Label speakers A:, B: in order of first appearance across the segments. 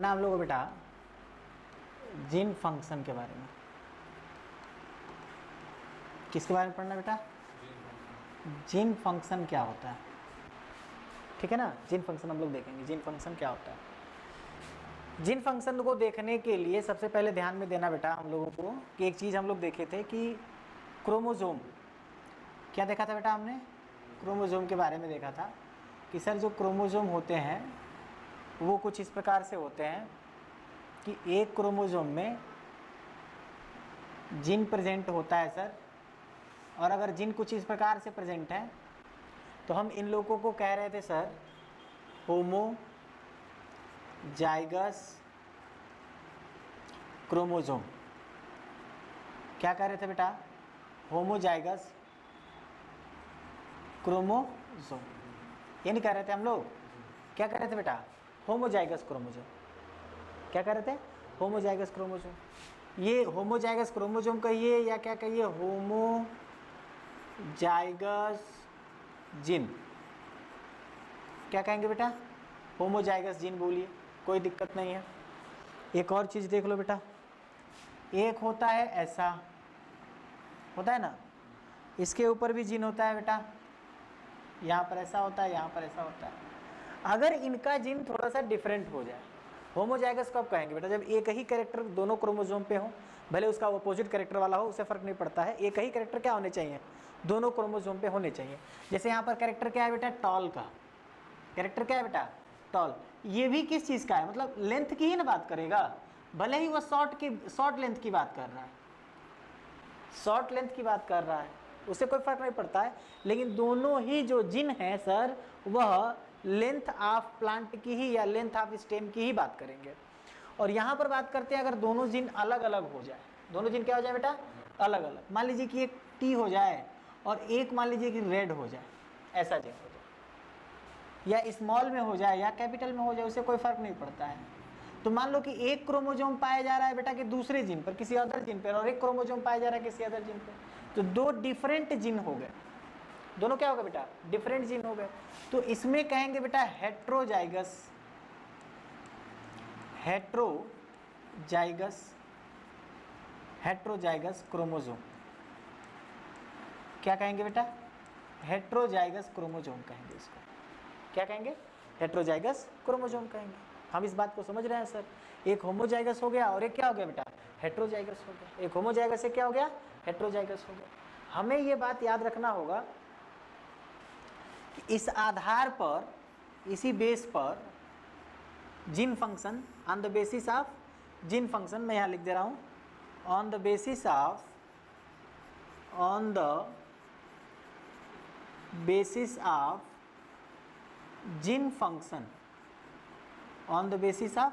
A: ना हम लोग बेटा जीन फंक्शन के बारे में, किसके बारे में पढ़ना बेटा? जीन फंक्शन क्या होता है, ठीक है ना। जीन फंक्शन हम लोग देखेंगे, जीन फंक्शन क्या होता है। जीन फंक्शन को देखने के लिए सबसे पहले ध्यान में देना बेटा हम लोगों को कि एक चीज़ हम लोग देखे थे कि क्रोमोसोम, क्या देखा था बेटा हमने? क्रोमोसोम के बारे में देखा था कि सर जो क्रोमोसोम होते हैं वो कुछ इस प्रकार से होते हैं कि एक क्रोमोसोम में जीन प्रेजेंट होता है सर, और अगर जीन कुछ इस प्रकार से प्रेजेंट है तो हम इन लोगों को कह रहे थे सर होमोजाइगस क्रोमोसोम। क्या कह रहे थे बेटा? होमोजाइगस क्रोमोसोम, ये नहीं कह रहे थे हम लोग? क्या कह रहे थे बेटा? Homozygous chromosome. क्या कह रहे थे? Homozygous chromosome. ये होमोजाइगस क्रोमोसोम कहिए या क्या कहिए, होमोजाइगस जीन, क्या कहेंगे बेटा? होमोजाइगस जीन बोलिए, कोई दिक्कत नहीं है। एक और चीज़ देख लो बेटा, एक होता है ऐसा, होता है ना, इसके ऊपर भी जीन होता है बेटा, यहाँ पर ऐसा होता है, यहाँ पर ऐसा होता है। अगर इनका जीन थोड़ा सा डिफरेंट हो जाए, होमोजाइगस कब कहेंगे बेटा? जब एक ही कैरेक्टर दोनों क्रोमोसोम पे हो, भले उसका अपोजिट कैरेक्टर वाला हो, उससे फर्क नहीं पड़ता है, एक ही कैरेक्टर क्या होने चाहिए? दोनों क्रोमोसोम पे होने चाहिए। जैसे यहाँ पर कैरेक्टर क्या है बेटा? टॉल का कैरेक्टर क्या है बेटा? टॉल। ये भी किस चीज़ का है? मतलब लेंथ की ही ना बात करेगा, भले ही वो शॉर्ट लेंथ की बात कर रहा है, शॉर्ट लेंथ की बात कर रहा है, उससे कोई फर्क नहीं पड़ता है। लेकिन दोनों ही जो जीन है सर, वह लेंथ ऑफ प्लांट की ही या लेंथ ऑफ स्टेम की ही बात करेंगे। और यहाँ पर बात करते हैं अगर दोनों जीन अलग अलग हो जाए, दोनों जीन क्या हो जाए बेटा? अलग अलग। मान लीजिए कि एक टी हो जाए और एक मान लीजिए कि रेड हो जाए, ऐसा जीन हो जाए, या स्मॉल में हो जाए या कैपिटल में हो जाए, उससे कोई फर्क नहीं पड़ता है। तो मान लो कि एक क्रोमोसोम पाया जा रहा है बेटा कि दूसरे जीन पर, किसी अदर जीन पर, और एक क्रोमोसोम पाया जा रहा है किसी अदर जीन पर, तो दो डिफरेंट जीन हो गए। दोनों क्या हो गए बेटा? डिफरेंट जीन हो गए। तो इसमें कहेंगे बेटा हेट्रोजाइगस, हेट्रोजाइगस क्रोमोसोम। क्या कहेंगे बेटा? हेट्रोजाइगस क्रोमोसोम कहेंगे इसको। क्या कहेंगे? हेट्रोजाइगस क्रोमोसोम कहेंगे। हम इस बात को समझ रहे हैं सर? एक होमोजाइगस हो गया और एक क्या हो गया बेटा? हेट्रोजाइगस हो गया। एक होमोजाइगस से क्या हो गया? हेट्रोजाइगस हो गया। हमें ये बात याद रखना होगा कि इस आधार पर, इसी बेस पर gene function, on the basis of gene function, मैं यहाँ लिख दे रहा हूँ, on the basis of gene function, on the basis of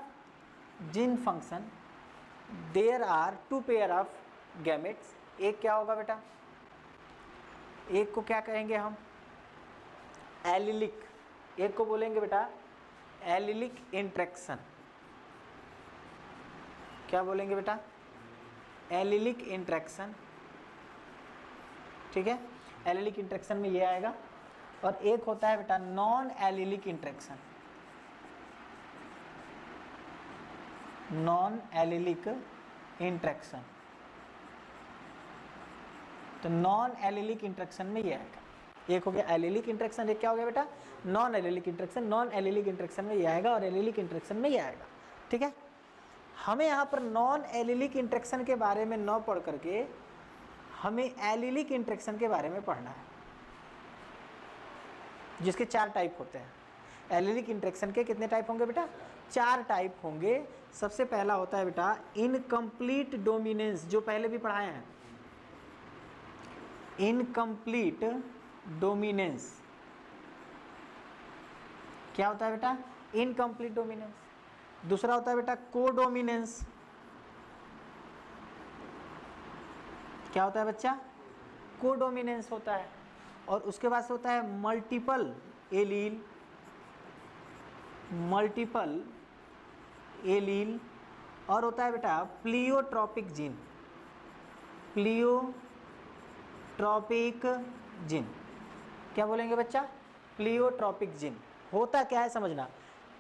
A: gene function there are two pair of gametes। एक क्या होगा बेटा? एक को क्या कहेंगे हम? एलिलिक। एक को बोलेंगे बेटा एलिलिक इंट्रैक्शन। क्या बोलेंगे बेटा? एलिलिक इंट्रैक्शन, ठीक है। एलिलिक इंट्रैक्शन में ये आएगा। और एक होता है बेटा non allylic interaction, non allylic interaction. तो नॉन एलिलिक इंट्रैक्शन में ये आएगा। एक हो गया एलिलिक इंट्रैक्शन, एक क्या हो गया बेटा? Non allylic interaction. Non allylic interaction में ये आएगा और एलिलिक इंट्रैक्शन में ये आएगा, ठीक है। हमें यहाँ पर नॉन एलिलिक इंट्रैक्शन के बारे में न पढ़ करके हमें एलिलिक इंट्रैक्शन के बारे में पढ़ना है, जिसके 4 टाइप होते हैं। एलिलिक इंट्रैक्शन के कितने टाइप होंगे बेटा? 4 टाइप होंगे। सबसे पहला होता है बेटा इनकम्प्लीट डोमिनेंस, जो पहले भी पढ़ाए हैं, इनकम्प्लीट डोमिनेंस। क्या होता है बेटा? Incomplete dominance. दूसरा होता है बेटा कोडोमिनेंस। क्या होता है बच्चा? कोडोमिनेंस होता है। और उसके बाद से होता है मल्टीपल एलील, मल्टीपल एलील। और होता है बेटा प्लियोट्रॉपिक जीन, प्लियोट्रॉपिक जीन। क्या बोलेंगे बच्चा? Pleiotropic gene. होता क्या है समझना,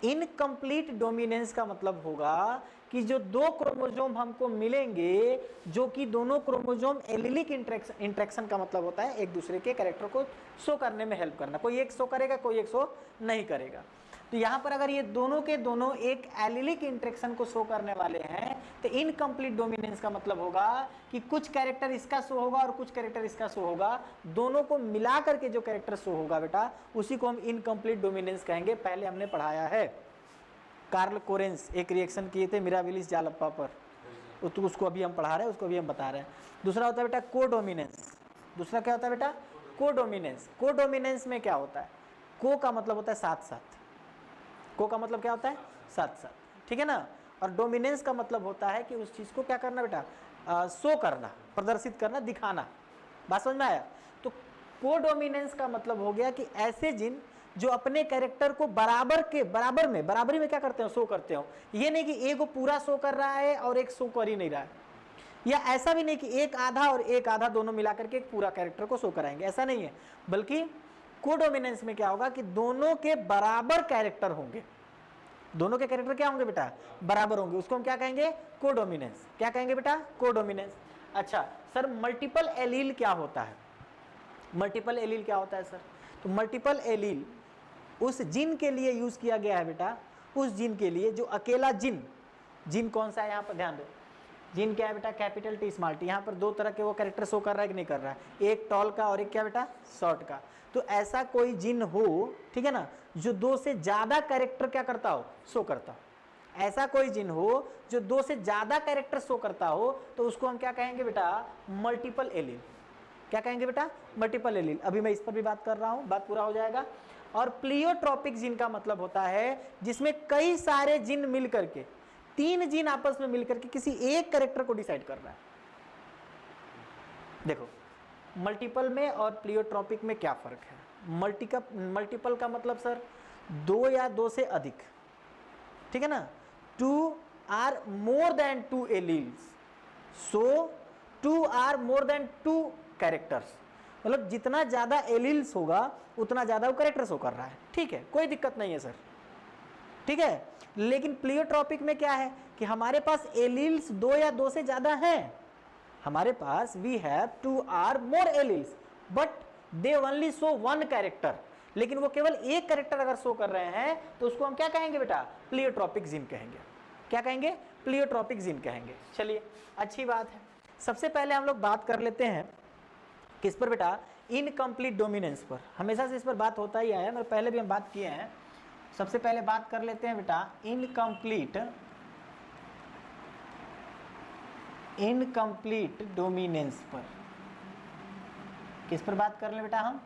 A: इनकम्प्लीट डोमिनेंस का मतलब होगा कि जो दो क्रोमोसोम हमको मिलेंगे, जो कि दोनों क्रोमोसोम एलिलिक इंटरेक्शन का मतलब होता है एक दूसरे के कैरेक्टर को शो करने में हेल्प करना, कोई एक शो करेगा कोई एक शो नहीं करेगा। तो यहाँ पर अगर ये दोनों के दोनों एक एलिलिक इंटरेक्शन को शो करने वाले हैं तो इनकम्प्लीट डोमिनेंस का मतलब होगा कि कुछ कैरेक्टर इसका शो होगा और कुछ कैरेक्टर इसका शो होगा, दोनों को मिला करके जो कैरेक्टर शो होगा बेटा उसी को हम इनकम्प्लीट डोमिनेंस कहेंगे। पहले हमने पढ़ाया है, कार्ल कोरेंस एक रिएक्शन किए थे मिराबिलिस जालप्पा पर, तो उसको अभी हम पढ़ा रहे हैं, उसको अभी हम बता रहे हैं। दूसरा होता है बेटा कोडोमिनेंस। दूसरा क्या होता है बेटा? कोडोमिनेंस। कोडोमिनेंस में क्या होता है? को का मतलब होता है साथ साथ, को का मतलब क्या होता है? साथ साथ, ठीक है ना। और डोमिनेंस का मतलब होता है कि उस चीज़ को क्या करना बेटा? शो करना, प्रदर्शित करना, दिखाना। बात समझ में आया? तो कोडोमिनेंस का मतलब हो गया कि ऐसे जिन जो अपने कैरेक्टर को बराबरी में क्या करते हो? शो करते हो। ये नहीं कि एक को पूरा शो कर रहा है और एक शो कर ही नहीं रहा है, या ऐसा भी नहीं कि एक आधा और एक आधा दोनों मिलाकर के एक पूरा कैरेक्टर को शो कराएंगे, ऐसा नहीं है। बल्कि कोडोमिनेंस में क्या होगा कि दोनों के बराबर कैरेक्टर होंगे, दोनों के कैरेक्टर क्या होंगे बेटा? बराबर होंगे, उसको हम क्या कहेंगे? कोडोमिनेंस। क्या कहेंगे बेटा? कोडोमिनेंस। अच्छा सर, मल्टीपल एलील क्या होता है? मल्टीपल एलील क्या होता है सर? तो मल्टीपल एलील उस जीन के लिए यूज किया गया है बेटा, उस जीन के लिए जो अकेला जीन कौन सा है यहाँ पर ध्यान दो। जीन क्या है बेटा? Capital T small T. यहाँ पर दो तरह के वो कैरेक्टर शो कर रहा है कि नहीं कर रहा है? एक टॉल का और एक क्या बेटा? शॉर्ट का। तो ऐसा कोई जीन हो, ठीक है ना, जो दो से ज्यादा कैरेक्टर क्या करता हो? शो करता हो। ऐसा कोई जीन हो जो दो से ज्यादा कैरेक्टर शो करता हो तो उसको हम क्या कहेंगे बेटा? Multiple allele. क्या कहेंगे बेटा? Multiple allele. अभी मैं इस पर भी बात कर रहा हूँ, बात पूरा हो जाएगा। और प्लियोट्रॉपिक जीन का मतलब होता है जिसमें कई सारे जीन मिल करके, तीन जीन आपस में मिलकर के किसी एक कैरेक्टर को डिसाइड कर रहा है। देखो मल्टीपल में और प्लियोट्रॉपिक में क्या फर्क है? मल्टीपल का मतलब सर दो या दो से अधिक, ठीक है ना। 2 are more than 2 alleles, so 2 are more than 2 characters. मतलब जितना ज्यादा एलील्स होगा उतना ज्यादा वो कैरेक्टर शो कर रहा है, ठीक है, कोई दिक्कत नहीं है सर, ठीक है। लेकिन प्लियोट्रॉपिक में क्या है कि हमारे पास एलील्स दो या दो से ज्यादा हैं, हमारे पास we have 2 are more alleles but they only show 1 character. लेकिन वो केवल एक कैरेक्टर अगर शो कर रहे हैं तो उसको हम क्या कहेंगे बेटा? प्लियोट्रॉपिक जीन कहेंगे। क्या कहेंगे? प्लियोट्रॉपिक जीन कहेंगे। चलिए अच्छी बात है। सबसे पहले हम लोग बात कर लेते हैं किस पर बेटा? इनकम्प्लीट डोमिनेंस पर। हमेशा से इस पर बात होता ही आया है, मतलब पहले भी हम बात किए हैं। सबसे पहले बात कर लेते हैं बेटा इनकम्प्लीट डोमिनेंस पर। किस पर बात कर ले बेटा हम?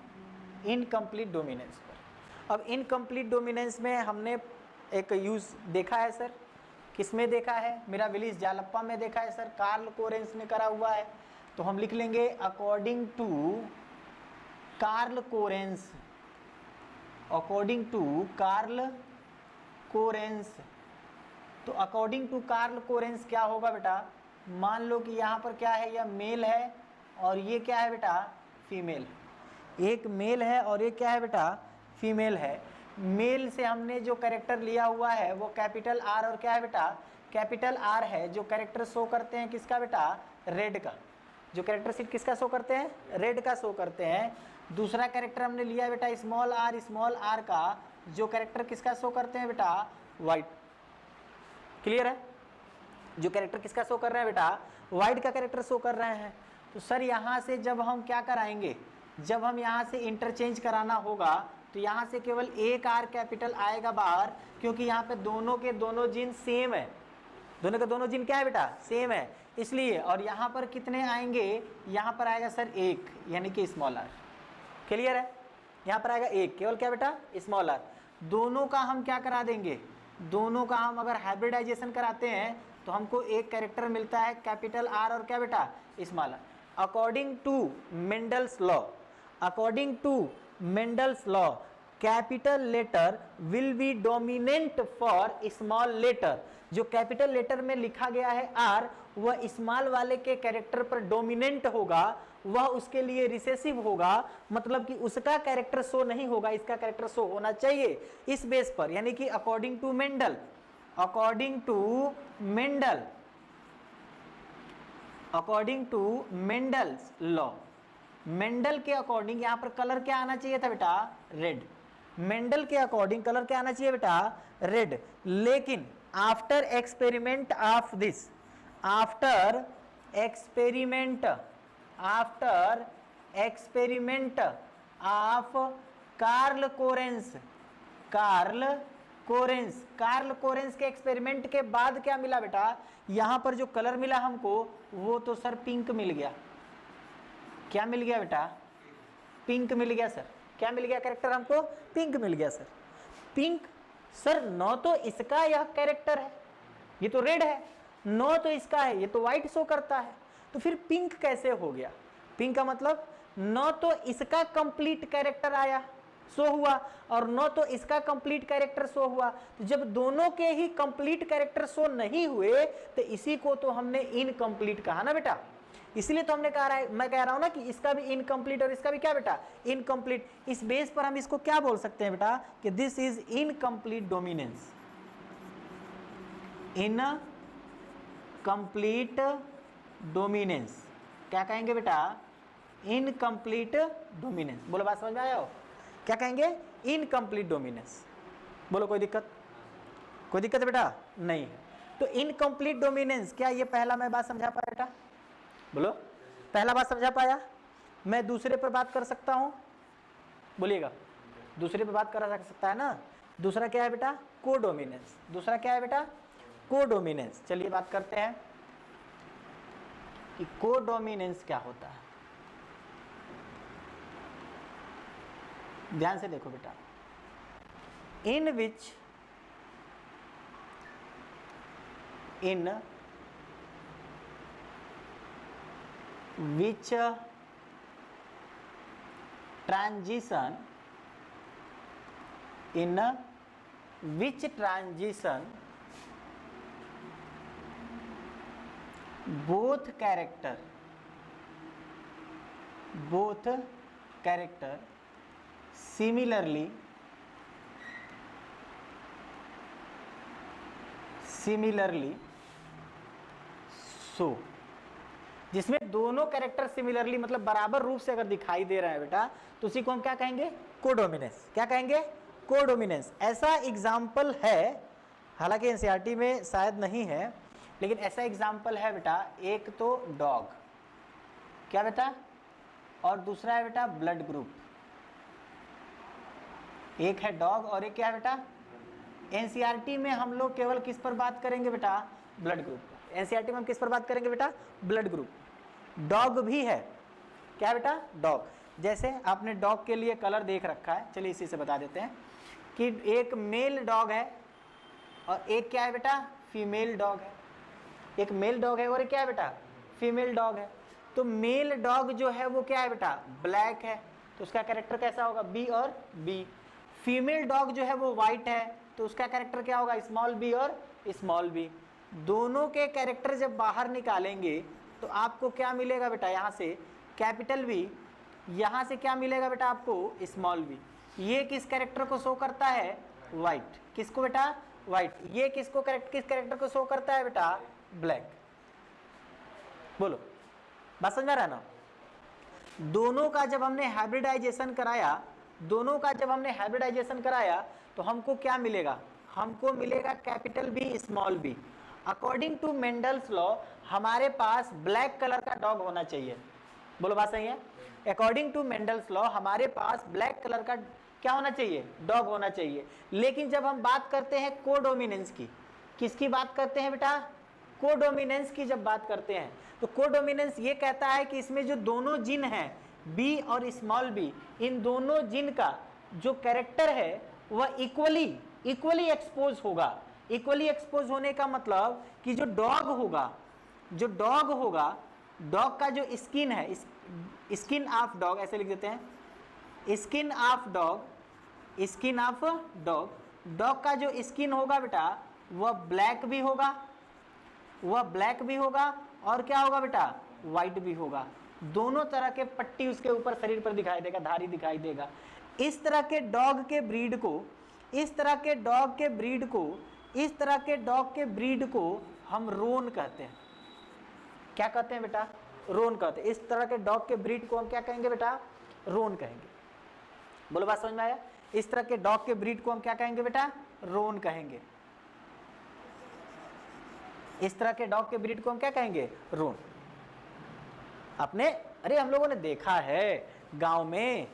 A: इनकम्प्लीट डोमिनेंस पर। अब इनकम्प्लीट डोमिनेंस में हमने एक यूज देखा है सर, किसमें देखा है? मिराबिलिस जालप्पा में देखा है सर, कार्ल कोरेंस ने करा हुआ है। तो हम लिख लेंगे according to Carl Correns, according to Carl Correns. तो अकॉर्डिंग टू कार्ल कोरेंस क्या होगा बेटा? मान लो कि यहाँ पर क्या है, यह मेल है और ये क्या है बेटा? फीमेल। एक मेल है और ये क्या है बेटा? फीमेल है। मेल से हमने जो कैरेक्टर लिया हुआ है वो कैपिटल आर और क्या है बेटा? कैपिटल आर है। जो कैरेक्टर शो करते हैं किसका बेटा? रेड का। जो कैरेक्टर सिर्फ किसका शो करते हैं? रेड का शो करते हैं। दूसरा कैरेक्टर हमने लिया बेटा स्मॉल आर का, जो कैरेक्टर किसका शो करते हैं बेटा? वाइट। क्लियर है? जो कैरेक्टर किसका शो कर रहे हैं बेटा? वाइट का कैरेक्टर शो कर रहे हैं। तो सर यहाँ से जब हम क्या कराएंगे, जब हम यहाँ से इंटरचेंज कराना होगा तो यहाँ से केवल एक आर कैपिटल आएगा बाहर, क्योंकि यहाँ पे दोनों के दोनों जीन सेम है। दोनों के दोनों जीन क्या है बेटा? सेम है, इसलिए। और यहाँ पर कितने आएंगे? यहाँ पर आएगा सर एक, यानी कि स्मॉल आर। क्लियर है? यहाँ पर आएगा एक, केवल क्या बेटा? Small R. दोनों का हम क्या करा देंगे? दोनों का हम अगर हाइब्रिडाइजेशन कराते हैं तो हमको एक कैरेक्टर मिलता है कैपिटल आर और क्या बेटा? Small R. According to Mendel's law, according to Mendel's law, capital letter will be dominant for small letter. जो कैपिटल लेटर में लिखा गया है आर, वह स्मॉल वाले के कैरेक्टर पर डोमिनेंट होगा, वह उसके लिए रिसेसिव होगा, मतलब कि उसका कैरेक्टर शो नहीं होगा, इसका कैरेक्टर शो होना चाहिए। इस बेस पर, यानी कि according to Mendel, according to Mendel, according to Mendel's law, Mendel के अकॉर्डिंग यहां पर कलर क्या आना चाहिए था बेटा? रेड। मेंडल के अकॉर्डिंग कलर क्या आना चाहिए बेटा? रेड। लेकिन after experiment of this, after experiment, after experiment of Carl Correns, Carl Correns, Carl Correns के एक्सपेरिमेंट के बाद क्या मिला बेटा? यहां पर जो कलर मिला हमको वो तो सर पिंक मिल गया। क्या मिल गया बेटा? पिंक मिल गया सर। क्या मिल गया कैरेक्टर हमको? पिंक मिल गया सर। पिंक सर, न तो इसका यह कैरेक्टर है, ये तो रेड है, न तो इसका है, ये तो व्हाइट शो करता है, तो फिर पिंक कैसे हो गया? पिंक का मतलब न तो इसका कंप्लीट कैरेक्टर आया, शो हुआ, और न तो इसका कंप्लीट कैरेक्टर शो हुआ। तो जब दोनों के ही कंप्लीट कैरेक्टर शो नहीं हुए तो इसी को तो हमने इनकम्प्लीट कहा ना बेटा। इसलिए तो हमने कहा है, मैं कह रहा हूं ना कि इसका भी इनकम्प्लीट और इसका भी क्या बेटा? इनकम्प्लीट। इस बेस पर हम इसको क्या बोल सकते हैं बेटा? कि this is incomplete dominance, incomplete dominance. क्या कहेंगे बेटा? Incomplete dominance. बोलो, बात समझ में आया हो? क्या कहेंगे? Incomplete dominance. बोलो, कोई दिक्कत? कोई दिक्कत है बेटा? नहीं है। तो इनकम्प्लीट डोमिनेंस, क्या ये पहला मैं बात समझा पाया बेटा? बोलो, पहला बात समझा पाया? मैं दूसरे पर बात कर सकता हूं? बोलिएगा, दूसरे पर बात कर सकता है ना? दूसरा क्या है बेटा? कोडोमिनेंस। दूसरा क्या है बेटा? कोडोमिनेंस। चलिए बात करते हैं कि कोडोमिनेंस क्या होता है। ध्यान से देखो बेटा, इन विच, इन which transition, in which transition both character similarly so, जिसमें दोनों कैरेक्टर सिमिलरली मतलब बराबर रूप से अगर दिखाई दे रहा है बेटा, तो उसी को हम क्या कहेंगे? कोडोमिनेंस। क्या कहेंगे? कोडोमिनेंस। ऐसा एग्जाम्पल है, हालांकि एनसीईआरटी में शायद नहीं है, लेकिन ऐसा एग्जाम्पल है बेटा। एक तो डॉग, क्या बेटा? और दूसरा है बेटा ब्लड ग्रुप। एक है डॉग और एक क्या है बेटा? एनसीईआरटी में हम लोग केवल किस पर बात करेंगे बेटा? Blood group. एनसीईआरटी में हम किस पर बात करेंगे बेटा? Blood group. डॉग भी है, क्या बेटा? डॉग। जैसे आपने डॉग के लिए कलर देख रखा है, चलिए इसी से बता देते हैं कि एक मेल डॉग है और एक क्या है बेटा? फीमेल डॉग है। एक मेल डॉग है और एक क्या है बेटा? फीमेल डॉग है। तो मेल डॉग जो है वो क्या है बेटा? ब्लैक है, तो उसका कैरेक्टर कैसा होगा? बी और बी। फीमेल डॉग जो है वो व्हाइट है, तो उसका कैरेक्टर क्या होगा? स्मॉल बी और स्मॉल बी। दोनों के कैरेक्टर जब बाहर निकालेंगे तो आपको क्या मिलेगा बेटा? यहाँ से कैपिटल बी, यहाँ से क्या मिलेगा बेटा आपको? Small B. ये किस कैरेक्टर को शो करता है? व्हाइट। किसको बेटा? व्हाइट। ये किसको किस कैरेक्टर को शो करता है बेटा? ब्लैक। बोलो, बात समझ में आ रहा है ना? दोनों का जब हमने हाइब्रिडाइजेशन कराया, दोनों का जब हमने हाइब्रिडाइजेशन कराया तो हमको क्या मिलेगा? हमको मिलेगा capital B small B. According to Mendel's law हमारे पास ब्लैक कलर का डॉग होना चाहिए। बोलो, बात सही है? अकॉर्डिंग टू मेंडल्स लॉ हमारे पास ब्लैक कलर का क्या होना चाहिए? डॉग होना चाहिए। लेकिन जब हम बात करते हैं कोडोमिनेंस की, किसकी बात करते हैं बेटा? कोडोमिनेंस की जब बात करते हैं तो कोडोमिनेंस ये कहता है कि इसमें जो दोनों जीन हैं, बी और स्मॉल बी, इन दोनों जीन का जो कैरेक्टर है वह इक्वली एक्सपोज होगा। इक्वली एक्सपोज होने का मतलब कि जो डॉग होगा, डॉग का जो स्किन है, स्किन ऑफ डॉग ऐसे लिख देते हैं, स्किन ऑफ डॉग का जो स्किन होगा बेटा वह ब्लैक भी होगा, वह ब्लैक भी होगा और क्या होगा बेटा, व्हाइट भी होगा। दोनों तरह के पट्टी उसके ऊपर शरीर पर दिखाई देगा, धारी दिखाई देगा। इस तरह के डॉग के ब्रीड को, इस तरह के डॉग के ब्रीड को, इस तरह के डॉग के ब्रीड को हम रोन कहते हैं। क्या कहते हैं बेटा, रोन कहते हैं। इस तरह के डॉग के ब्रीड को हम क्या कहेंगे बेटा, रोन कहेंगे। बोलो बात समझ में आया? इस तरह के डॉग के ब्रीड को हम क्या कहेंगे बेटा, रोन कहेंगे। इस तरह के डॉग के ब्रीड को हम क्या कहेंगे, रोन। आपने, अरे हम लोगों ने देखा है गांव में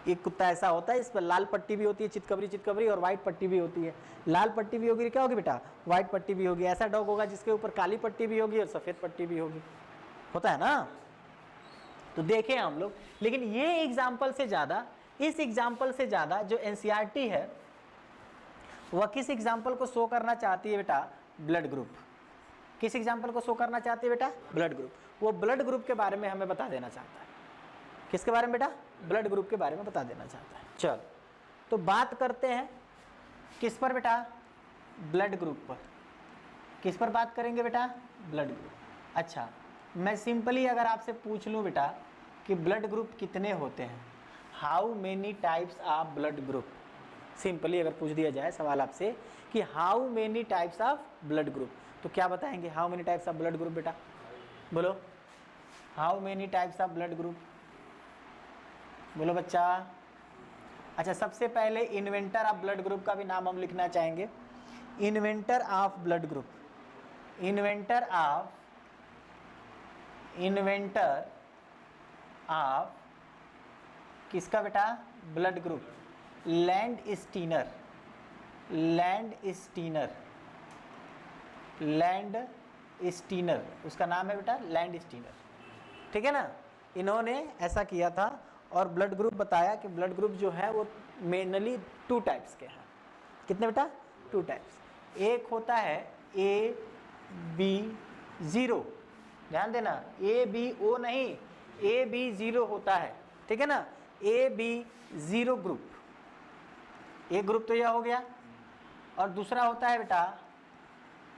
A: एक कुत्ता ऐसा होता है, इस पर लाल पट्टी भी होती है, चितकबरी चितकबरी, और व्हाइट पट्टी भी होती है। लाल पट्टी भी होगी, क्या होगी बेटा, व्हाइट पट्टी भी होगी। ऐसा डॉग होगा जिसके ऊपर काली पट्टी भी होगी और सफेद पट्टी भी होगी, होता है ना। तो देखें हम लोग, लेकिन ये एग्जाम्पल से ज्यादा, इस एग्जाम्पल से ज्यादा जो एनसीईआरटी है वह किस एग्जाम्पल को शो करना चाहती है बेटा, ब्लड ग्रुप। किस एग्जाम्पल को शो करना चाहती है बेटा, ब्लड ग्रुप। वो ब्लड ग्रुप के बारे में हमें बता देना चाहता है। किसके बारे में बेटा, ब्लड ग्रुप के बारे में बता देना चाहता है। चल तो बात करते हैं किस पर बेटा, ब्लड ग्रुप पर। किस पर बात करेंगे बेटा, ब्लड ग्रुप। अच्छा, मैं सिंपली अगर आपसे पूछ लूँ बेटा कि ब्लड ग्रुप कितने होते हैं, how many types of blood group, simply अगर पूछ दिया जाए सवाल आपसे कि how many types of blood group, तो क्या बताएंगे, how many types of blood group बेटा, बोलो how many types of blood group, बोलो बच्चा। अच्छा, सबसे पहले इन्वेंटर ऑफ ब्लड ग्रुप का भी नाम हम लिखना चाहेंगे। Inventor of blood group, inventor of किसका बेटा, blood group, land Steiner, land Steiner, land Steiner, उसका नाम है बेटा लैंड स्टीनर, ठीक है ना। इन्होंने ऐसा किया था और ब्लड ग्रुप बताया कि ब्लड ग्रुप जो है वो मेनली 2 टाइप्स के हैं। कितने बेटा, 2 टाइप्स। एक होता है AB0, ध्यान देना, ABO नहीं, AB0 होता है, ठीक है ना, AB0 ग्रुप। एक ग्रुप तो यह हो गया, और दूसरा होता है बेटा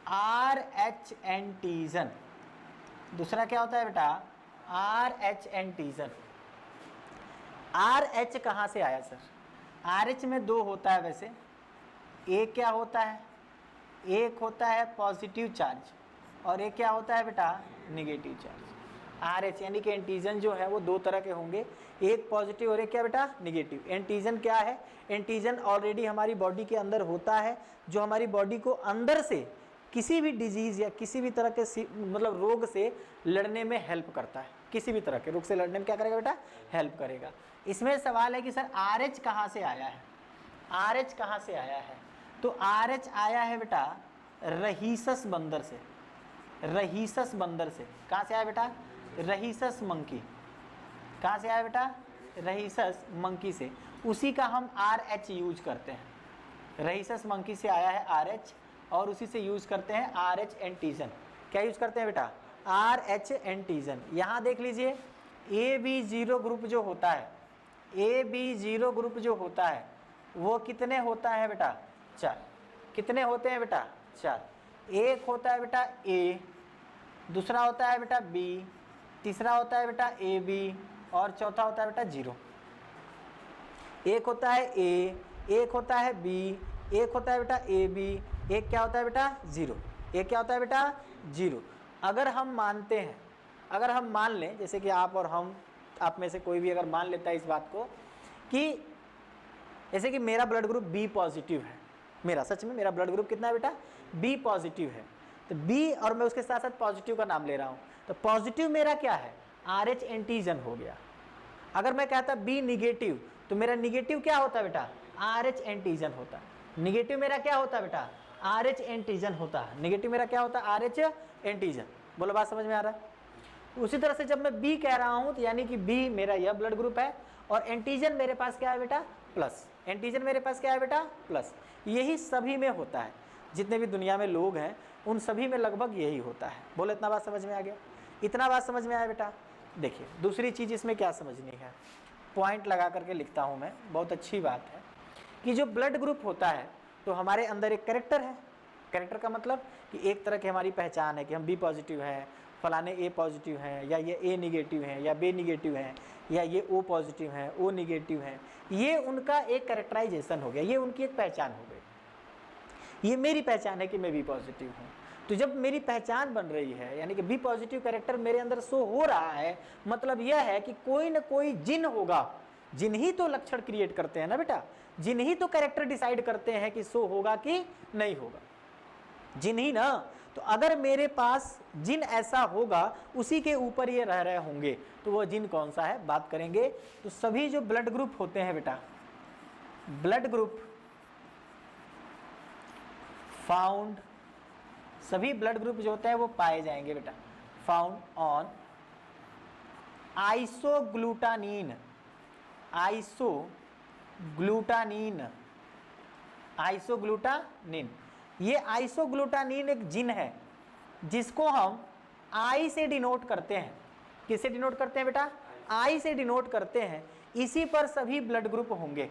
A: RH एंटीजन। दूसरा क्या होता है बेटा, RH एंटीजन। RH कहाँ से आया सर, RH में 2 होता है वैसे। एक क्या होता है, एक होता है पॉजिटिव चार्ज और एक क्या होता है बेटा, निगेटिव चार्ज। RH यानी कि एंटीजन जो है वो 2 तरह के होंगे, एक पॉजिटिव और एक क्या बेटा, निगेटिव। एंटीजन क्या है, एंटीजन ऑलरेडी हमारी बॉडी के अंदर होता है, जो हमारी बॉडी को अंदर से किसी भी डिजीज़ या किसी भी तरह के मतलब रोग से लड़ने में हेल्प करता है। किसी भी तरह के रोग से लड़ने में क्या करेगा बेटा, हेल्प करेगा। इसमें सवाल है कि सर RH कहाँ से आया है, RH कहाँ से आया है, तो RH आया है बेटा रहीसस बंदर से, रहीसस बंदर से। कहाँ से आया बेटा, रहीसस मंकी। कहाँ से आया बेटा, रहीसस मंकी से। उसी का हम RH यूज करते हैं। रहीसस मंकी से आया है RH और उसी से यूज करते हैं RH एंटीजन। क्या यूज करते हैं बेटा, RH एंटीजन। यहाँ देख लीजिए AB0 ग्रुप जो होता है, AB0 ग्रुप जो होता है वो कितने होता है बेटा, 4। कितने होते हैं बेटा, 4। एक होता है बेटा A, दूसरा होता है बेटा B, तीसरा होता है बेटा AB और चौथा होता है बेटा 0। एक होता है A, एक होता है B, एक होता है बेटा AB, एक क्या होता है बेटा 0। एक क्या होता है बेटा 0। अगर हम मानते हैं, अगर हम मान लें, जैसे कि आप और हम, आप में से कोई भी अगर मान लेता है इस बात को कि जैसे कि मेरा ब्लड ग्रुप B पॉजिटिव है, मेरा सच में मेरा ब्लड ग्रुप कितना है बेटा, B पॉजिटिव है, तो B और मैं उसके साथ साथ पॉजिटिव का नाम ले रहा हूँ, तो पॉजिटिव मेरा क्या है, RH एंटीजन हो गया। अगर मैं कहता B निगेटिव, तो मेरा निगेटिव क्या होता है बेटा, RH एंटीजन होता है। निगेटिव मेरा क्या होता है बेटा, RH एंटीजन होता है। निगेटिव मेरा क्या होता है, RH एंटीजन। बोलो बात समझ में आ रहा है। उसी तरह से जब मैं B कह रहा हूँ तो यानी कि B मेरा यह ब्लड ग्रुप है और एंटीजन मेरे पास क्या है बेटा, प्लस। एंटीजन मेरे पास क्या है बेटा, प्लस। यही सभी में होता है, जितने भी दुनिया में लोग हैं उन सभी में लगभग यही होता है। बोलो इतना बात समझ में आ गया, इतना बात समझ में आया बेटा। देखिए दूसरी चीज़ इसमें क्या समझनी है, पॉइंट लगा करके लिखता हूँ मैं, बहुत अच्छी बात है कि जो ब्लड ग्रुप होता है तो हमारे अंदर एक कैरेक्टर है। कैरेक्टर का मतलब कि एक तरह की हमारी पहचान है कि हम बी पॉजिटिव है, फलाने ए पॉजिटिव हैं, या ये ए निगेटिव है, या बी निगेटिव है, या ये ओ पॉजिटिव है, ओ निगेटिव है। ये उनका एक कैरेक्टराइजेशन हो गया, ये उनकी एक पहचान हो गई। ये मेरी पहचान है कि मैं बी पॉजिटिव हूँ। तो जब मेरी पहचान बन रही है, यानी कि बी पॉजिटिव कैरेक्टर मेरे अंदर शो हो रहा है, मतलब यह है कि कोई ना कोई जिन होगा। जिन ही तो लक्षण क्रिएट करते हैं ना बेटा, जिन ही तो कैरेक्टर डिसाइड करते हैं कि शो होगा कि नहीं होगा, जिन ही ना। तो अगर मेरे पास जिन ऐसा होगा, उसी के ऊपर ये रह रहे होंगे, तो वो जिन कौन सा है बात करेंगे। तो सभी जो ब्लड ग्रुप होते हैं बेटा, ब्लड ग्रुप फाउंड, सभी ब्लड ग्रुप जो होते हैं वो पाए जाएंगे बेटा फाउंड ऑन आइसोग्लूटानीन। आइसोग्लूटानीन, आइसोग्लूटानीन, ये आइसोग्लूटानीन एक जिन है जिसको हम आई से डिनोट करते हैं। किससे डिनोट करते हैं बेटा? आई से डिनोट करते हैं। इसी पर सभी ब्लड ग्रुप होंगे,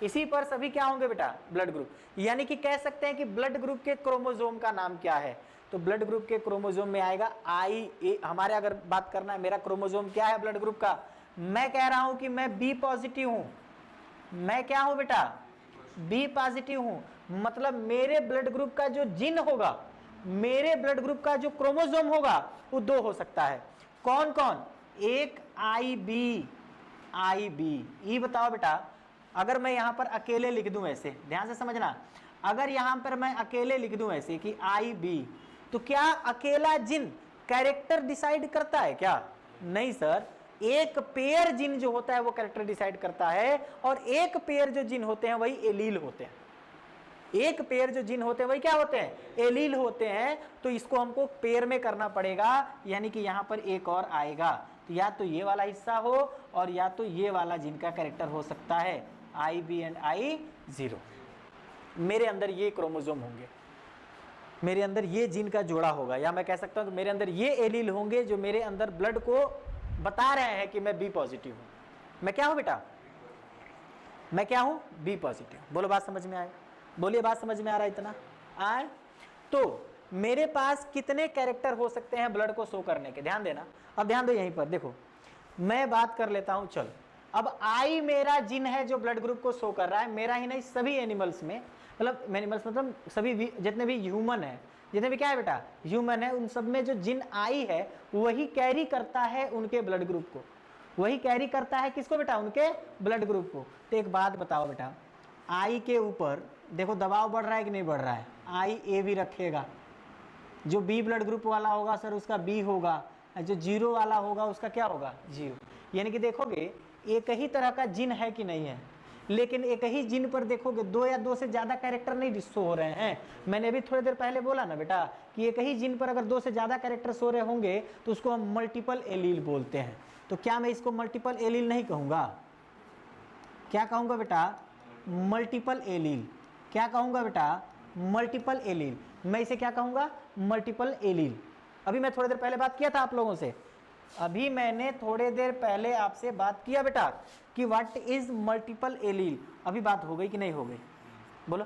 A: इसी पर सभी क्या होंगे बेटा? Blood group. यानी कि कह सकते हैं कि ब्लड ग्रुप के क्रोमोसोम का नाम क्या है? तो ब्लड ग्रुप के क्रोमोसोम में आएगा आई ए। हमारे अगर बात करना है मेरा क्रोमोसोम क्या है ब्लड ग्रुप का, मैं कह रहा हूं कि मैं बी पॉजिटिव हूं। मैं क्या हूं बेटा? बी पॉजिटिव हूं। मतलब मेरे ब्लड ग्रुप का जो जिन होगा, मेरे ब्लड ग्रुप का जो क्रोमोसोम होगा वो दो हो सकता है। कौन कौन? एक आई बी, आई बी। ये बताओ बेटा, अगर मैं यहां पर अकेले लिख दूं ऐसे, ध्यान से समझना, अगर यहां पर मैं अकेले लिख दूं ऐसे कि आई बी, तो क्या अकेला जिन कैरेक्टर डिसाइड करता है क्या? नहीं सर, एक पेयर जिन जो होता है वो कैरेक्टर डिसाइड करता है, और एक पेयर जो जिन होते हैं वही एलील होते हैं। एक पेयर जो जिन होते हैं वही क्या होते हैं? एलील होते हैं। तो इसको हमको पेयर में करना पड़ेगा, यानी कि यहां पर एक और आएगा। तो या तो ये वाला हिस्सा हो और या तो ये वाला जिन का कैरेक्टर हो सकता है, आई बी एंड आई जीरो। मेरे अंदर ये क्रोमोसोम होंगे, मेरे अंदर ये जिन का जोड़ा होगा, या मैं कह सकता हूं कि मेरे अंदर ये एलील होंगे जो मेरे अंदर ब्लड को बता रहे हैं कि मैं बी पॉजिटिव हूं। मैं क्या हूं बेटा? मैं क्या हूं? B positive. बोलो बात समझ में आए? बोलिए बात समझ में आ रहा है? इतना आए? तो मेरे पास कितने कैरेक्टर हो सकते हैं ब्लड को शो करने के? ध्यान देना। अब ध्यान दो यहीं पर, देखो मैं बात कर लेता हूं। चलो, अब आई मेरा जिन है जो ब्लड ग्रुप को शो कर रहा है। मेरा ही नहीं, सभी एनिमल्स में, मतलब एनिमल्स मतलब सभी जितने भी ह्यूमन है, जितने भी क्या है बेटा? ह्यूमन है, उन सब में जो जिन आई है वही कैरी करता है उनके ब्लड ग्रुप को। वही कैरी करता है किसको बेटा? उनके ब्लड ग्रुप को। तो एक बात बताओ बेटा, आई के ऊपर देखो दबाव बढ़ रहा है कि नहीं बढ़ रहा है? आई ए भी रखेगा, जो बी ब्लड ग्रुप वाला होगा सर उसका बी होगा, जो जीरो वाला होगा उसका क्या होगा? जीरो। यानी कि देखोगे एक ही तरह का जिन है कि नहीं है, लेकिन एक ही जिन पर देखोगे दो या दो से ज्यादा कैरेक्टर नहीं शो हो रहे हैं। मैंने अभी थोड़ी देर पहले बोला ना बेटा कि एक ही जिन पर अगर दो से ज्यादा कैरेक्टर शो रहे होंगे तो उसको हम मल्टीपल एलील बोलते हैं। तो क्या मैं इसको मल्टीपल एलील नहीं कहूंगा? क्या कहूंगा बेटा? Multiple allele. क्या कहूंगा बेटा? Multiple allele. मैं इसे क्या कहूंगा? Multiple allele. अभी मैं थोड़ी देर पहले बात किया था आप लोगों से, अभी मैंने थोड़ी देर पहले आपसे बात किया बेटा कि व्हाट इज मल्टीपल एलील। अभी बात हो गई कि नहीं हो गई? बोलो।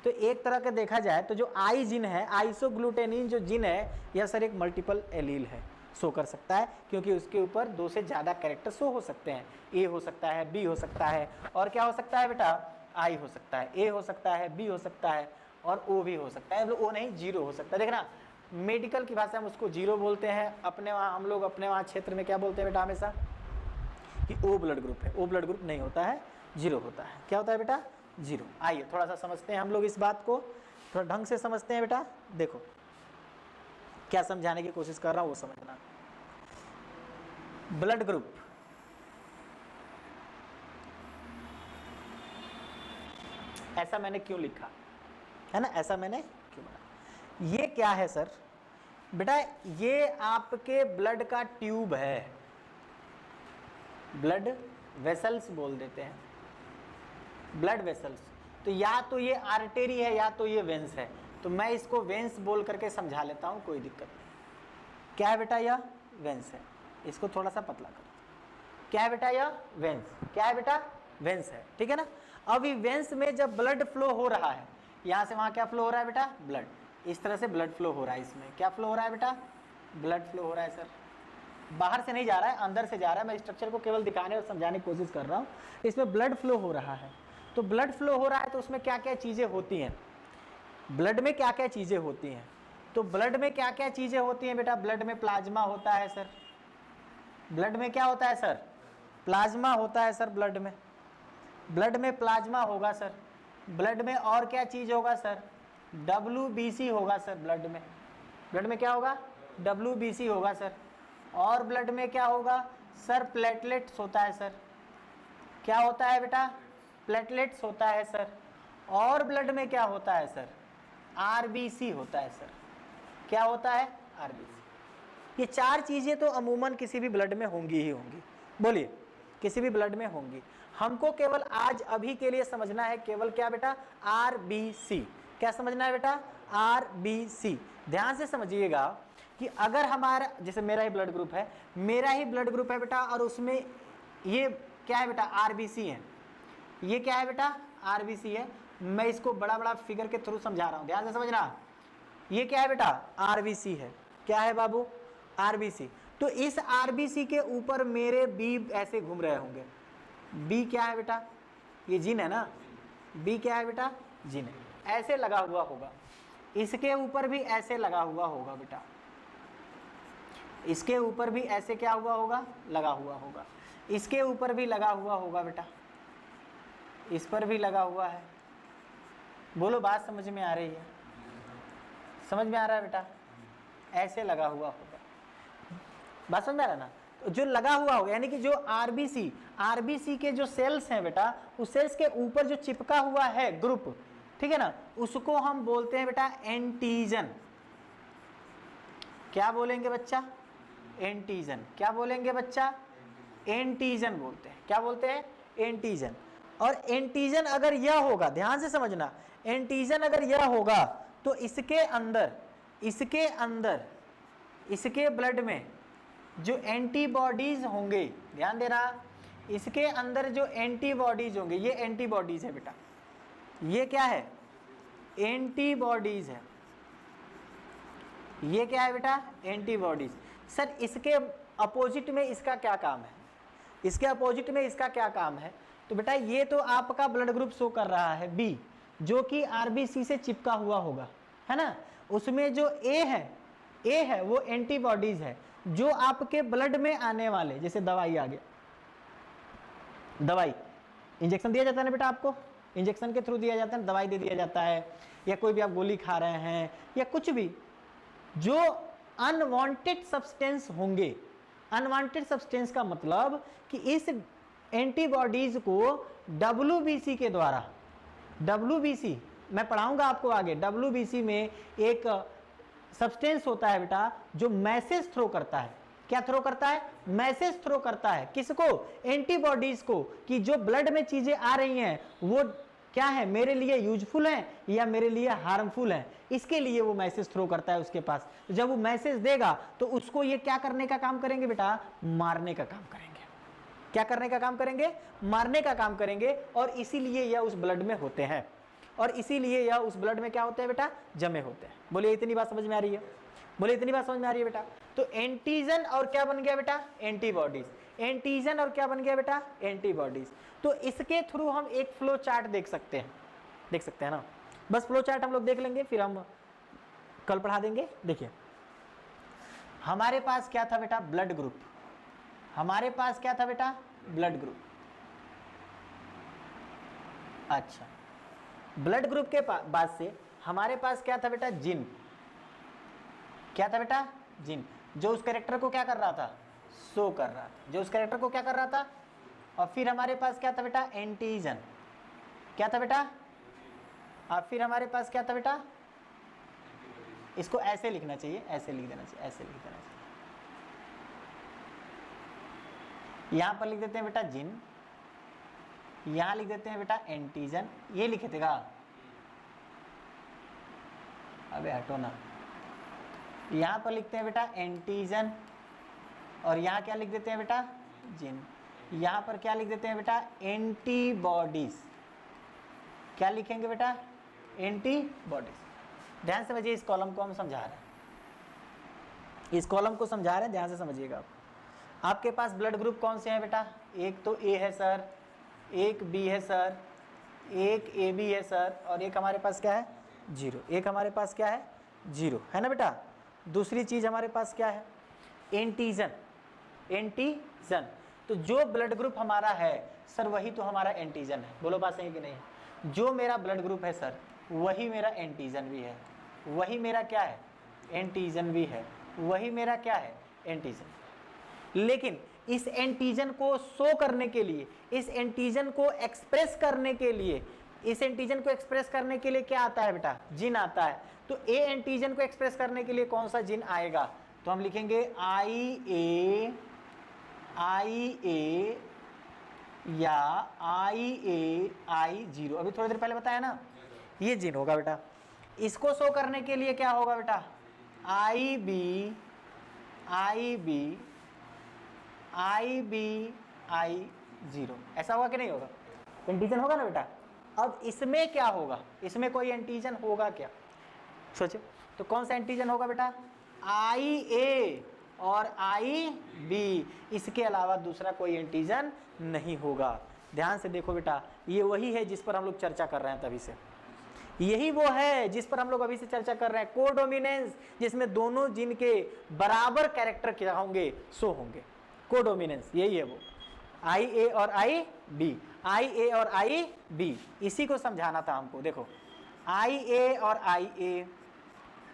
A: तो एक तरह का देखा जाए तो जो आई जिन है, आइसोग्लूटेनिन जो जिन है, यह सर एक मल्टीपल एलील है, शो कर सकता है, क्योंकि उसके ऊपर दो से ज्यादा कैरेक्टर शो हो सकते हैं। ए हो सकता है, बी हो सकता है, और क्या हो सकता है बेटा? आई हो सकता है, ए हो सकता है, बी हो सकता है, और ओ भी हो सकता है। ओ नहीं, जीरो हो सकता है। देखना, मेडिकल की भाषा में उसको जीरो बोलते हैं, अपने वहाँ हम लोग अपने वहाँ क्षेत्र में क्या बोलते हैं बेटा? हमेशा कि ओ ब्लड ग्रुप है। ओ ब्लड ग्रुप नहीं होता है, जीरो होता है। क्या होता है बेटा? जीरो। आइए थोड़ा सा समझते हैं हम लोग इस बात को, थोड़ा ढंग से समझते हैं बेटा। देखो क्या समझाने की कोशिश कर रहा हूं वो समझना। ब्लड ग्रुप, ऐसा मैंने क्यों लिखा है ना, ऐसा मैंने क्यों बना? ये क्या है सर बेटा? ये आपके ब्लड का ट्यूब है, ब्लड वेसल्स बोल देते हैं, ब्लड वेसल्स। तो या तो ये आर्टेरी है या तो ये वेंस है। तो मैं इसको वेंस बोल करके समझा लेता हूं, कोई दिक्कत नहीं। क्या है बेटा? यह वेंस है। इसको थोड़ा सा पतला कर, क्या है बेटा? यह वेंस। क्या है बेटा? वेंस है, ठीक है ना। अब ये वेंस में जब ब्लड फ्लो हो रहा है, यहाँ से वहाँ क्या फ्लो हो रहा है बेटा, ब्लड। इस तरह से ब्लड फ्लो हो रहा है, इसमें क्या फ्लो हो रहा है बेटा, ब्लड फ्लो हो रहा है सर। बाहर से नहीं जा रहा है, अंदर से जा रहा है। मैं स्ट्रक्चर को केवल दिखाने और समझाने की कोशिश कर रहा हूँ। इसमें ब्लड फ्लो हो रहा है, तो ब्लड फ्लो हो रहा है तो उसमें क्या क्या चीज़ें होती हैं, ब्लड में क्या क्या चीज़ें होती हैं। तो ब्लड में क्या क्या चीज़ें होती हैं बेटा, ब्लड में प्लाज्मा होता है सर। ब्लड में क्या होता है सर, प्लाज्मा होता है सर। ब्लड में प्लाज्मा होगा सर। ब्लड में और क्या चीज़ होगा सर, WBC होगा सर। ब्लड में क्या होगा, WBC होगा सर। और ब्लड में क्या होगा सर, प्लेटलेट्स होता है सर। क्या होता है बेटा, प्लेटलेट्स होता है सर। और ब्लड में क्या होता है सर, RBC होता है सर। क्या होता है, RBC। ये चार चीज़ें तो अमूमन किसी भी ब्लड में होंगी ही होंगी। बोलिए, किसी भी ब्लड में होंगी। हमको केवल आज अभी के लिए समझना है केवल क्या बेटा, RBC। क्या समझना है बेटा, RBC। ध्यान से समझिएगा कि अगर हमारा, जैसे मेरा ही ब्लड ग्रुप है, बेटा, और उसमें ये क्या है बेटा, RBC है। ये क्या है बेटा, RBC है। मैं इसको बड़ा बड़ा फिगर के थ्रू समझा रहा हूँ, ध्यान से समझना। ये क्या है बेटा, RBC है। क्या है बाबू, RBC। तो इस RBC के ऊपर मेरे B ऐसे घूम रहे होंगे। B क्या है बेटा, ये जीन है ना। B क्या है बेटा, जीन है। ऐसे लगा हुआ होगा, इसके ऊपर भी ऐसे लगा हुआ होगा बेटा, इसके ऊपर भी ऐसे क्या हुआ होगा, लगा हुआ होगा। इसके ऊपर भी लगा हुआ होगा बेटा, इस पर भी लगा हुआ है। बोलो, बात समझ में आ रही है, समझ में आ रहा है बेटा, ऐसे लगा हुआ होगा। बात समझ में आ रहा है ना। तो जो लगा हुआ होगा यानी कि जो RBC के जो सेल्स हैं बेटा, उस सेल्स के ऊपर जो चिपका हुआ है ग्रुप, ठीक है ना, उसको हम बोलते हैं बेटा एंटीजन। क्या बोलेंगे बच्चा, एंटीजन। क्या बोलेंगे बच्चा, एंटीजन बोलते हैं। क्या बोलते हैं, एंटीजन। और एंटीजन अगर यह होगा, ध्यान से समझना, एंटीजन अगर यह होगा तो इसके ब्लड में जो एंटीबॉडीज होंगे, ध्यान देना, इसके अंदर जो एंटीबॉडीज होंगे, ये एंटीबॉडीज है बेटा। ये क्या है, एंटीबॉडीज है। ये क्या है बेटा, एंटीबॉडीज। सर इसके अपोजिट में इसका क्या काम है, इसके अपोजिट में इसका क्या काम है। तो बेटा ये तो आपका ब्लड ग्रुप शो कर रहा है B, जो कि RBC से चिपका हुआ होगा, है ना। उसमें जो A है वो एंटीबॉडीज है, जो आपके ब्लड में आने वाले, जैसे दवाई आ गया, दवाई इंजेक्शन दिया जाता है ना बेटा, आपको इंजेक्शन के थ्रू दिया जाता है, दवाई दे दिया जाता है, या कोई भी आप गोली खा रहे हैं या कुछ भी, जो अनवांटेड सब्सटेंस होंगे। अनवांटेड सब्सटेंस का मतलब कि इस एंटीबॉडीज को WBC के द्वारा, WBC मैं पढ़ाऊंगा आपको आगे, WBC में एक सब्सटेंस होता है बेटा जो मैसेज थ्रो करता है। क्या थ्रो करता है, मैसेज थ्रो करता है। किसको, एंटीबॉडीज को, कि जो ब्लड में चीजें आ रही हैं वो क्या है, मेरे लिए यूजफुल है या मेरे लिए हार्मफुल है, इसके लिए वो मैसेज थ्रो करता है उसके पास। जब वो मैसेज देगा तो उसको ये क्या करने का काम करेंगे बेटा, मारने का काम करेंगे। क्या करने का काम करेंगे, मारने का काम करेंगे। और इसीलिए यह उस ब्लड में होते हैं, और इसीलिए यह उस ब्लड में क्या होते हैं बेटा, जमे होते हैं। बोलिए इतनी बात समझ में आ रही है, बोलिए इतनी बात समझ में आ रही है बेटा। तो एंटीजन और क्या बन गया बेटा, एंटीबॉडीज। एंटीजन और क्या बन गया बेटा, एंटीबॉडीज। तो इसके थ्रू हम एक फ्लो चार्ट देख सकते हैं ना। बस फ्लो चार्ट हम लोग देख लेंगे, फिर हम कल पढ़ा देंगे। देखिए हमारे पास क्या था बेटा, ब्लड ग्रुप। हमारे पास क्या था बेटा, ब्लड ग्रुप। अच्छा, ब्लड ग्रुप के बाद से हमारे पास क्या था बेटा, जीन। क्या था बेटा, जीन, जो उस कैरेक्टर को क्या कर रहा था, शो कर रहा था, जो उस कैरेक्टर को क्या कर रहा था। और फिर हमारे पास क्या था बेटा, एंटीजन। क्या था बेटा, और फिर हमारे पास क्या था बेटा, इसको ऐसे लिखना चाहिए, ऐसे लिख देना चाहिए, ऐसे लिख देना चाहिए। यहां पर लिख देते हैं बेटा जीन, यहां लिख देते हैं बेटा एंटीजन। ये लिखे थे का, अबे हटो ना। यहां पर लिखते हैं बेटा एंटीजन, और यहां क्या लिख देते हैं बेटा, जीन। यहां पर क्या लिख देते हैं बेटा, एंटीबॉडीज। क्या लिखेंगे बेटा, एंटीबॉडीज। ध्यान से समझिए, इस कॉलम को हम समझा रहे हैं, इस कॉलम को समझा रहे हैं, ध्यान से समझिएगा आप। आपके पास ब्लड ग्रुप कौन से हैं बेटा? एक तो ए है सर, एक बी है सर, एक ए बी है सर, और एक हमारे पास क्या है? जीरो। एक हमारे पास क्या है? जीरो, है ना बेटा। दूसरी चीज हमारे पास क्या है? एंटीजन। एंटीजन, तो जो ब्लड ग्रुप हमारा है सर वही तो हमारा एंटीजन है। बोलो बात सही कि नहीं? जो मेरा ब्लड ग्रुप है सर वही मेरा एंटीजन भी है, वही मेरा क्या है? एंटीजन भी है, वही मेरा क्या है? एंटीजन। लेकिन इस एंटीजन को शो करने के लिए, इस एंटीजन को एक्सप्रेस करने के लिए, इस एंटीजन को एक्सप्रेस करने के लिए क्या आता है बेटा? जीन आता है। तो ए एंटीजन को एक्सप्रेस करने के लिए कौन सा जीन आएगा? तो हम लिखेंगे IA या IAI0। अभी थोड़ी देर पहले बताया ना, ये जीन होगा बेटा। इसको शो करने के लिए क्या होगा बेटा? IBI0। ऐसा होगा कि नहीं होगा? एंटीजन होगा ना बेटा। अब इसमें क्या होगा? इसमें कोई एंटीजन होगा क्या? सोचो तो कौन सा एंटीजन होगा बेटा? IA और IB, इसके अलावा दूसरा कोई एंटीजन नहीं होगा। ध्यान से देखो बेटा, ये वही है जिस पर हम लोग चर्चा कर रहे हैं तभी से, यही वो है जिस पर हम लोग अभी से चर्चा कर रहे हैं। कोडोमिनेंस, जिसमें दोनों जीन के बराबर कैरेक्टर क्या होंगे? शो होंगे। कोडोमिनेंस यही है वो, IA और IB, IA और IB, इसी को समझाना था हमको। देखो IA और IA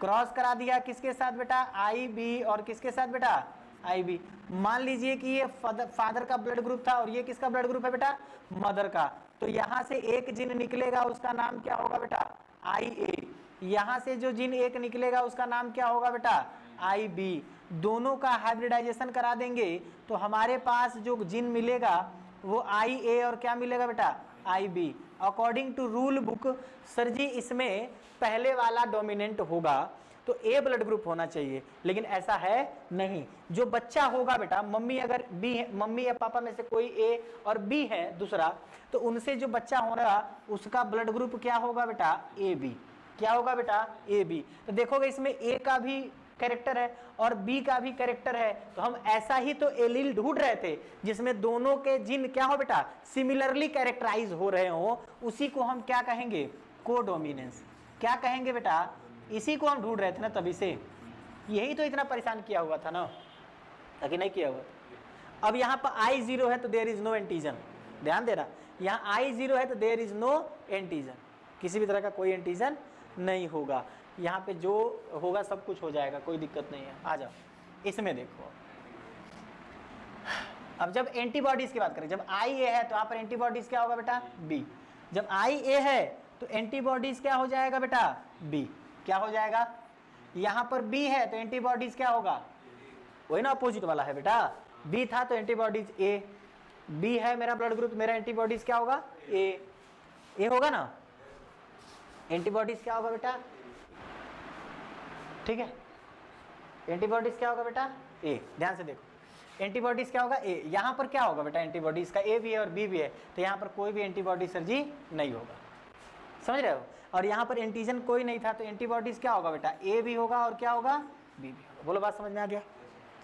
A: क्रॉस करा दिया किसके साथ बेटा? IB और किसके साथ बेटा? IB। मान लीजिए कि ये फादर का ब्लड ग्रुप था और ये किसका ब्लड ग्रुप है बेटा? मदर का। तो यहां से एक जीन निकलेगा, उसका नाम क्या होगा बेटा? IA। यहां से जो जीन एक निकलेगा उसका नाम क्या होगा बेटा? IB। दोनों का हाइब्रिडाइजेशन करा देंगे तो हमारे पास जो जीन मिलेगा वो IA और क्या मिलेगा बेटा? IB। According to rule book sir ji इसमें पहले वाला डोमिनेंट होगा तो ए ब्लड ग्रुप होना चाहिए, लेकिन ऐसा है नहीं। जो बच्चा होगा बेटा, मम्मी अगर बी है, मम्मी या पापा में से कोई ए और बी है दूसरा, तो उनसे जो बच्चा होगा उसका ब्लड ग्रुप क्या होगा बेटा? AB। क्या होगा बेटा? AB। तो देखोगे इसमें ए का भी कैरेक्टर है और बी का भी कैरेक्टर है, तो हम ऐसा ही तो एलील ढूंढ रहे थे जिसमें दोनों के जीन क्या हो बेटा? सिमिलरली कैरेक्टराइज हो रहे हो। उसी को हम क्या कहेंगे? कोडोमिनेंस। क्या कहेंगे बेटा? इसी को हम ढूंढ रहे थे ना तभी से, यही तो इतना परेशान किया हुआ था ना, ताकि नहीं किया हुआ। अब यहाँ पर I0 है तो देयर इज नो एंटीजन। ध्यान देना, यहाँ I0 है तो देयर इज नो एंटीजन, किसी भी तरह का कोई एंटीजन नहीं होगा। यहाँ पे जो होगा सब कुछ हो जाएगा, कोई दिक्कत नहीं है। आ जाओ इसमें देखो, अब जब एंटीबॉडीज की बात करें, जब IA है तो यहाँ पर एंटीबॉडीज क्या होगा बेटा? B। जब IA है तो एंटीबॉडीज क्या हो जाएगा बेटा? B। क्या हो जाएगा? यहाँ पर B है तो एंटीबॉडीज क्या होगा? वही ना, अपोजिट वाला है बेटा। B था तो एंटीबॉडीज A, B है मेरा ब्लड ग्रुप, मेरा एंटीबॉडीज क्या होगा? A होगा ना। एंटीबॉडीज क्या होगा बेटा? ठीक है, एंटीबॉडीज क्या होगा बेटा? A। ध्यान से देखो, एंटीबॉडीज क्या होगा? A। यहाँ पर क्या होगा बेटा? एंटीबॉडीज का A भी है और B भी है, तो यहाँ पर कोई भी एंटीबॉडी सर जी नहीं होगा, समझ रहे हो। और यहाँ पर एंटीजन कोई नहीं था तो एंटीबॉडीज क्या होगा बेटा? A भी होगा और क्या होगा? B भी होगा। बोलो बात समझ में आ गया?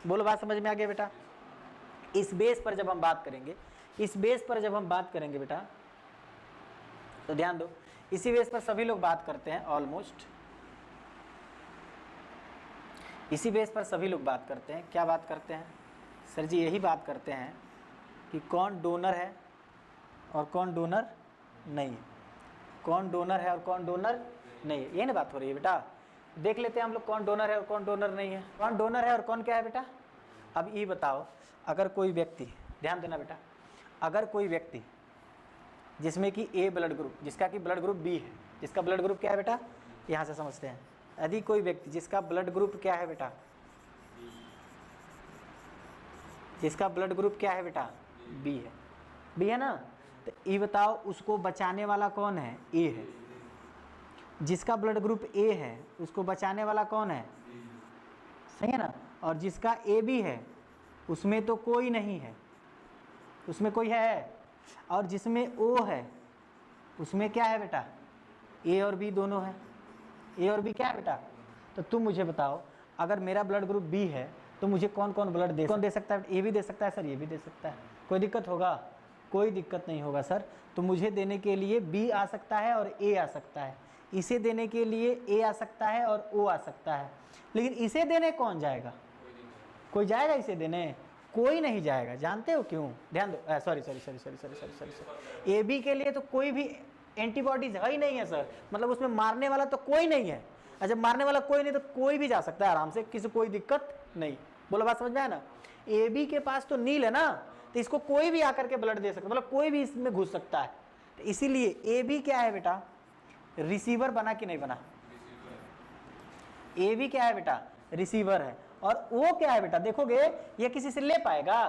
A: बोलो बात समझ में आ गया बेटा? इस बेस पर जब हम बात करेंगे, इस बेस पर जब हम बात करेंगे बेटा, तो ध्यान दो, इसी बेस पर सभी लोग बात करते हैं, ऑलमोस्ट इसी बेस पर सभी लोग बात करते हैं। क्या बात करते हैं सर जी? यही बात करते हैं कि कौन डोनर है और कौन डोनर नहीं है, कौन डोनर है और कौन डोनर नहीं है, ये ना बात हो रही है बेटा। देख लेते हैं हम लोग कौन डोनर है और कौन डोनर नहीं है। कौन डोनर है और कौन क्या है बेटा? अब ये बताओ, अगर कोई व्यक्ति, ध्यान देना बेटा, अगर कोई व्यक्ति जिसमें कि A ब्लड ग्रुप, जिसका कि ब्लड ग्रुप B है, जिसका ब्लड ग्रुप क्या है बेटा? यहाँ से समझते हैं। यदि कोई व्यक्ति जिसका ब्लड ग्रुप क्या है बेटा? जिसका ब्लड ग्रुप क्या है बेटा? B है, B है ना। तो ये बताओ उसको बचाने वाला कौन है? A है। जिसका ब्लड ग्रुप A है उसको बचाने वाला कौन है? सही है ना। और जिसका AB है उसमें तो कोई नहीं है, उसमें कोई है। और जिसमें O है उसमें क्या है बेटा? ए और बी दोनों है, ए और बी क्या है बेटा? तो तुम मुझे बताओ, अगर मेरा ब्लड ग्रुप बी है तो मुझे कौन कौन ब्लड दे, कौन दे सकता है? ए भी दे सकता है सर, ये भी दे सकता है। कोई दिक्कत होगा? कोई दिक्कत नहीं होगा सर। तो मुझे देने के लिए बी आ सकता है और ए आ सकता है, इसे देने के लिए ए आ सकता है और ओ आ सकता है, लेकिन इसे देने कौन जाएगा? कोई जाएगा इसे देने? कोई नहीं जाएगा। जानते हो क्यों? ध्यान दो, सॉरी, ए बी के लिए तो कोई भी एंटीबॉडीज है ही नहीं है सर, मतलब उसमें मारने वाला तो कोई नहीं है। और जब मारने वाला कोई नहीं तो कोई भी जा सकता है आराम से, किसी कोई दिक्कत नहीं। बोलो बात समझ में आया ना? ए बी के पास तो नील है ना, तो इसको कोई भी आकर के ब्लड दे सकता है, मतलब कोई भी इसमें घुस सकता है। तो इसीलिए ए बी क्या है बेटा? रिसीवर बना कि नहीं बना? ए बी क्या है बेटा? रिसीवर है। और वो क्या है बेटा? देखोगे ये किसी से ले पाएगा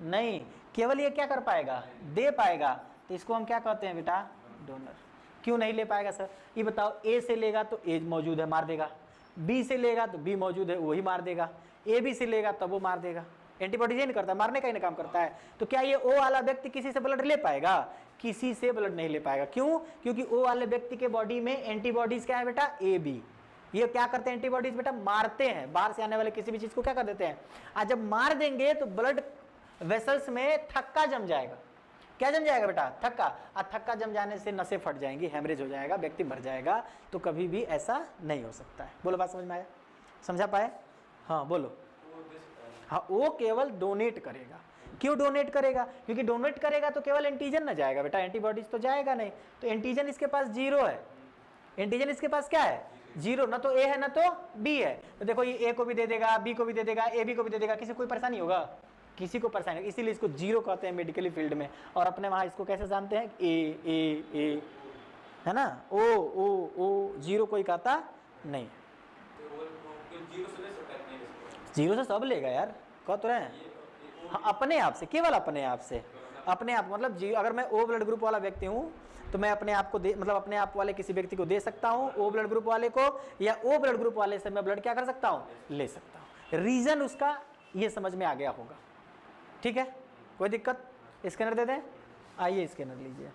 A: नहीं, केवल ये क्या कर पाएगा? दे पाएगा। तो इसको हम क्या कहते हैं बेटा? डोनर। क्यों नहीं ले पाएगा सर? ये बताओ, ए से लेगा तो ए मौजूद है, मार देगा। बी से लेगा तो बी मौजूद है, वही मार देगा। ए बी से लेगा तब वो मार देगा। एंटीबॉडीज ये नहीं करता, मारने का ही काम करता है। तो क्या ये ओ वाला व्यक्ति किसी से ब्लड ले पाएगा? किसी से ब्लड नहीं ले पाएगा। क्यों? क्योंकि ओ वाले व्यक्ति के बॉडी में एंटीबॉडीज क्या है बेटा? A B. ये क्या करते हैं एंटीबॉडीज बेटा? मारते हैं, बाहर से आने वाले किसी भी चीज को क्या कर देते हैं, आज जब मार देंगे तो ब्लड वेसल्स में थक्का जम जाएगा। क्या जम जाएगा बेटा? थक्का। और थक्का जम जाने से नसें फट जाएंगी, हेमरेज हो जाएगा, व्यक्ति मर जाएगा। तो कभी भी ऐसा नहीं हो सकता है। बोलो बात समझ में आया? समझा पाए? हाँ बोलो। हाँ, वो केवल डोनेट करेगा। क्यों डोनेट करेगा? क्योंकि डोनेट करेगा तो केवल एंटीजन ना जाएगा बेटा, एंटीबॉडीज तो जाएगा नहीं। तो एंटीजन इसके पास 0 है, एंटीजन इसके पास क्या है? 0। ना तो ए है ना तो बी है। तो देखो ये ए को भी दे देगा, बी को भी दे देगा, ए बी को भी दे देगा, किसी को कोई परेशानी होगा? किसी को परेशानी, इसीलिए इसको 0 कहते हैं मेडिकली फील्ड में। और अपने वहाँ इसको कैसे जानते हैं? ए है ना, ओ ओ ओ, 0 कोई कहता नहीं। 0 से सब लेगा यार, कह तो रहे हैं। हाँ, अपने आप से, केवल अपने आप से, अपने आप मतलब अगर मैं ओ ब्लड ग्रुप वाला व्यक्ति हूँ तो मैं अपने आप को दे, मतलब अपने आप वाले किसी व्यक्ति को दे सकता हूँ, ओ ब्लड ग्रुप वाले को, या ओ ब्लड ग्रुप वाले से मैं ब्लड क्या कर सकता हूँ? ले सकता हूँ। रीजन उसका ये समझ में आ गया होगा। ठीक है, कोई दिक्कत? स्कैनर दे दें? आइए स्कैनर लीजिए।